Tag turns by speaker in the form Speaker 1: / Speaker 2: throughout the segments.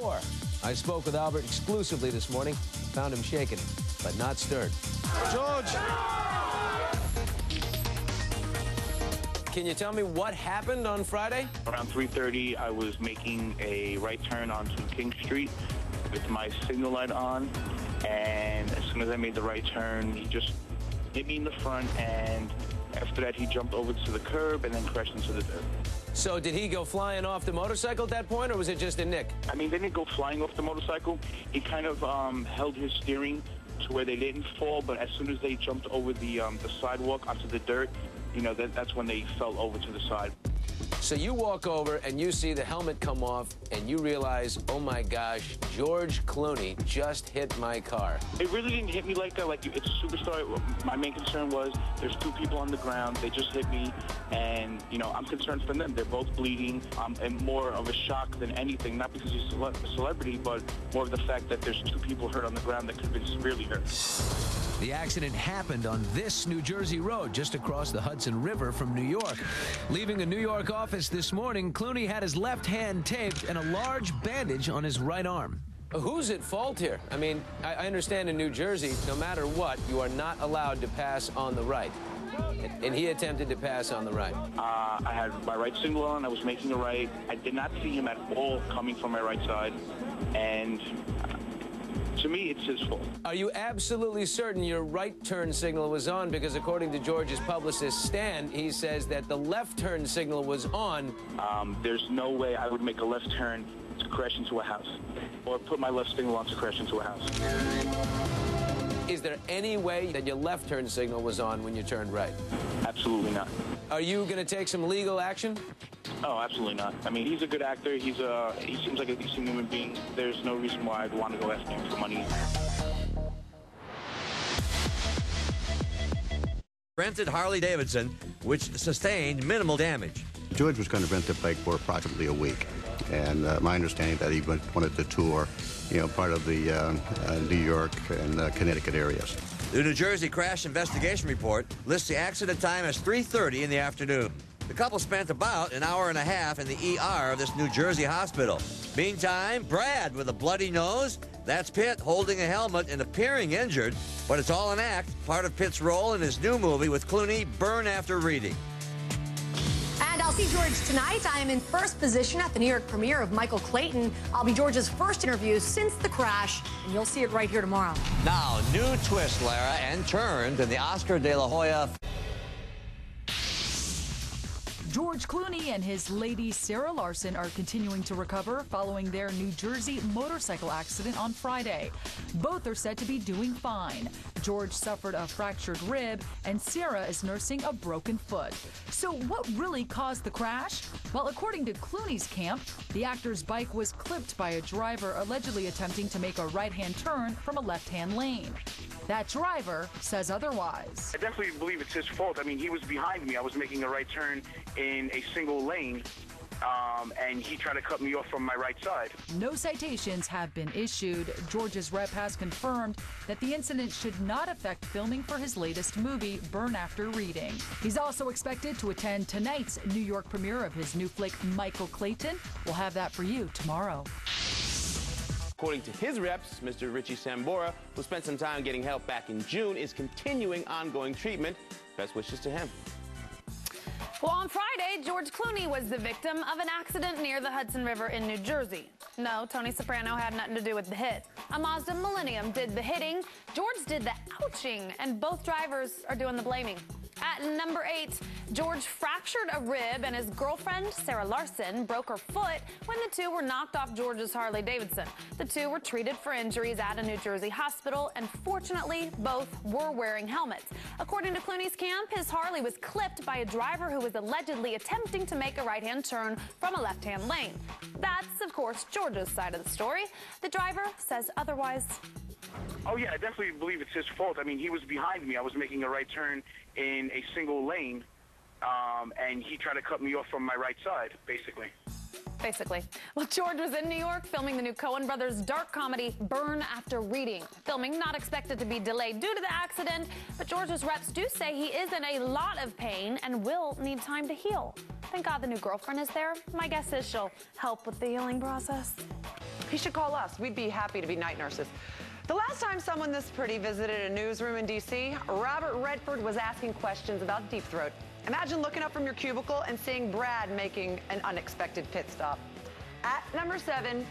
Speaker 1: 4. I spoke with Albert exclusively this morning. Found him shaken, but not stirred. George! Can you tell me what happened on Friday?
Speaker 2: Around 3:30, I was making a right turn onto King Street with my signal light on, and as soon as I made the right turn, he just hit me in the front, and after that, he jumped over to the curb and then crashed into the dirt.
Speaker 1: So did he go flying off the motorcycle at that point, or was it just a nick?
Speaker 2: I mean, they didn't go flying off the motorcycle. He kind of held his steering to where they didn't fall, but as soon as they jumped over the sidewalk onto the dirt, you know, that's when they fell over to the side.
Speaker 1: So you walk over and you see the helmet come off and you realize, oh my gosh, George Clooney just hit my car.
Speaker 2: It really didn't hit me like that. Like, it's a superstar. My main concern was there's 2 people on the ground. They just hit me, and, you know, I'm concerned for them. They're both bleeding. And more of a shock than anything, not because he's a celebrity, but more of the fact that there's 2 people hurt on the ground that could have been severely hurt.
Speaker 1: The accident happened on this New Jersey road just across the Hudson River from New York. Leaving a New York office this morning, Clooney had his left hand taped and a large bandage on his right arm. Who's at fault here? I mean, I understand in New Jersey, no matter what, you are not allowed to pass on the right. And he attempted to pass on the right.
Speaker 2: I had my right signal on. I was making a right. I did not see him at all coming from my right side. And to me, it's his fault.
Speaker 1: Are you absolutely certain your right turn signal was on? Because according to George's publicist, Stan, he says that the left turn signal was on.
Speaker 2: There's no way I would make a left turn to crash into a house or put my left signal on to crash into a house.
Speaker 1: Is there any way that your left turn signal was on when you turned right?
Speaker 2: Absolutely not.
Speaker 1: Are you going to take some legal action?
Speaker 2: Oh, absolutely not. I mean, he's a good actor. He seems like a decent human being. There's no reason why I'd want to go after him for money.
Speaker 3: Rented Harley-Davidson, which sustained minimal damage.
Speaker 4: George was going to rent the bike for approximately a week, and my understanding that he wanted to tour, you know, part of the New York and Connecticut areas.
Speaker 3: The New Jersey Crash Investigation Report lists the accident time as 3:30 in the afternoon. The couple spent about an hour and a half in the ER of this New Jersey hospital. Meantime, Brad with a bloody nose. That's Pitt holding a helmet and appearing injured, but it's all an act, part of Pitt's role in his new movie with Clooney, Burn After Reading.
Speaker 5: And I'll see George tonight. I am in first position at the New York premiere of Michael Clayton. I'll be George's first interview since the crash, and you'll see it right here tomorrow.
Speaker 3: Now, new twist, Lara, and turns in the Oscar de la Hoya.
Speaker 6: George Clooney and his lady Sarah Larson are continuing to recover following their New Jersey motorcycle accident on Friday. Both are said to be doing fine. George suffered a fractured rib and Sarah is nursing a broken foot. So what really caused the crash? Well, according to Clooney's camp, the actor's bike was clipped by a driver allegedly attempting to make a right-hand turn from a left-hand lane. That driver says otherwise.
Speaker 2: I definitely believe it's his fault. I mean, he was behind me. I was making a right turn in a single lane, and he tried to cut me off from my right side.
Speaker 6: No citations have been issued. George's rep has confirmed that the incident should not affect filming for his latest movie, Burn After Reading. He's also expected to attend tonight's New York premiere of his new flick, Michael Clayton. We'll have that for you tomorrow.
Speaker 7: According to his reps, Mr. Richie Sambora, who spent some time getting help back in June, is continuing ongoing treatment. Best wishes to him.
Speaker 8: Well, on Friday, George Clooney was the victim of an accident near the Hudson River in New Jersey. No, Tony Soprano had nothing to do with the hit. A Mazda Millennium did the hitting, George did the ouching, and both drivers are doing the blaming. At number 8, George fractured a rib and his girlfriend, Sarah Larson, broke her foot when the two were knocked off George's Harley-Davidson. The two were treated for injuries at a New Jersey hospital, and fortunately, both were wearing helmets. According to Clooney's camp, his Harley was clipped by a driver who was allegedly attempting to make a right-hand turn from a left-hand lane. That's, of course, George's side of the story. The driver says otherwise.
Speaker 2: Oh, yeah, I definitely believe it's his fault. I mean, he was behind me. I was making a right turn in a single lane, and he tried to cut me off from my right side, basically.
Speaker 8: basically. Well, George was in New York filming the new Coen brothers' dark comedy, Burn After Reading. Filming not expected to be delayed due to the accident, but George's reps do say he is in a lot of pain and will need time to heal. Thank God the new girlfriend is there. My guess is she'll help with the healing process.
Speaker 9: He should call us. We'd be happy to be night nurses. The last time someone this pretty visited a newsroom in D.C., Robert Redford was asking questions about Deep Throat. Imagine looking up from your cubicle and seeing Brad making an unexpected pit stop. At number 7,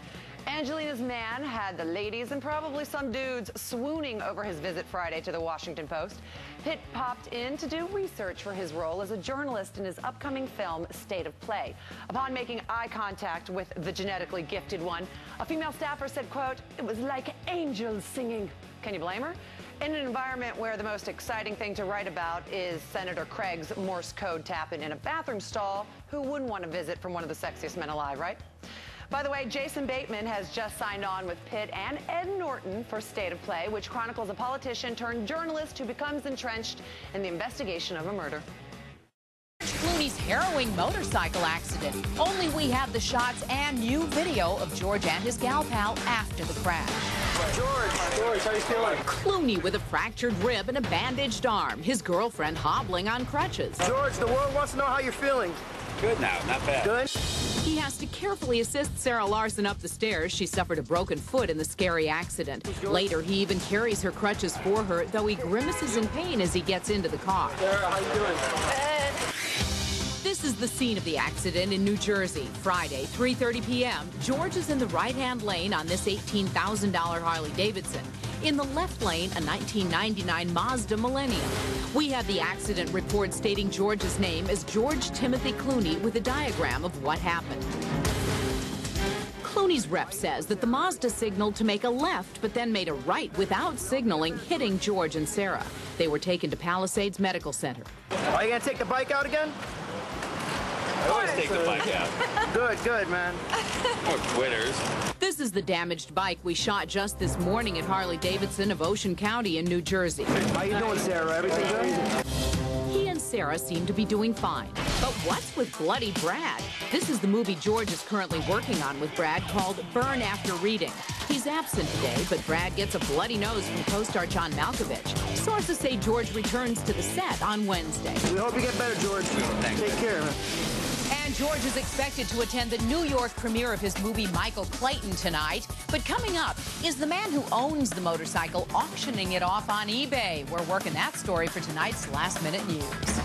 Speaker 9: Angelina's man had the ladies and probably some dudes swooning over his visit Friday to the Washington Post. Pitt popped in to do research for his role as a journalist in his upcoming film, State of Play. Upon making eye contact with the genetically gifted one, a female staffer said, quote, "It was like angels singing." Can you blame her? In an environment where the most exciting thing to write about is Senator Craig's Morse code tapping in a bathroom stall, who wouldn't want to visit from one of the sexiest men alive, right? By the way, Jason Bateman has just signed on with Pitt and Ed Norton for State of Play, which chronicles a politician turned journalist who becomes entrenched in the investigation of a murder.
Speaker 10: Clooney's harrowing motorcycle accident. Only we have the shots and new video of George and his gal pal after the crash.
Speaker 11: George, how you feeling?
Speaker 10: Clooney with a fractured rib and a bandaged arm. His girlfriend hobbling on crutches.
Speaker 11: George, the world wants to know how you're feeling.
Speaker 12: Good now, not bad.
Speaker 11: Good.
Speaker 10: He has to carefully assist Sarah Larson up the stairs. She suffered a broken foot in the scary accident. Later, he even carries her crutches for her, though he grimaces in pain as he gets into the car.
Speaker 11: Sarah, how you doing?
Speaker 10: This is the scene of the accident in New Jersey. Friday, 3:30 p.m. George is in the right-hand lane on this $18,000 Harley-Davidson. In the left lane, a 1999 Mazda Millennium. We have the accident report stating George's name as George Timothy Clooney with a diagram of what happened. Clooney's rep says that the Mazda signaled to make a left, but then made a right without signaling, hitting George and Sarah. They were taken to Palisades Medical Center.
Speaker 11: Are you going to take the bike out again?
Speaker 12: I always take the bike out.
Speaker 11: Good, man.
Speaker 12: More quitters.
Speaker 10: This is the damaged bike we shot just this morning at Harley-Davidson of Ocean County in New Jersey.
Speaker 11: How you doing, Sarah? Everything good?
Speaker 10: He and Sarah seem to be doing fine. But what's with Bloody Brad? This is the movie George is currently working on with Brad called Burn After Reading. He's absent today, but Brad gets a bloody nose from co-star John Malkovich. Sources say George returns to the set on Wednesday.
Speaker 11: We hope you get better, George. Take care, man.
Speaker 10: And George is expected to attend the New York premiere of his movie Michael Clayton tonight. But coming up, is the man who owns the motorcycle auctioning it off on eBay? We're working that story for tonight's Last Minute News.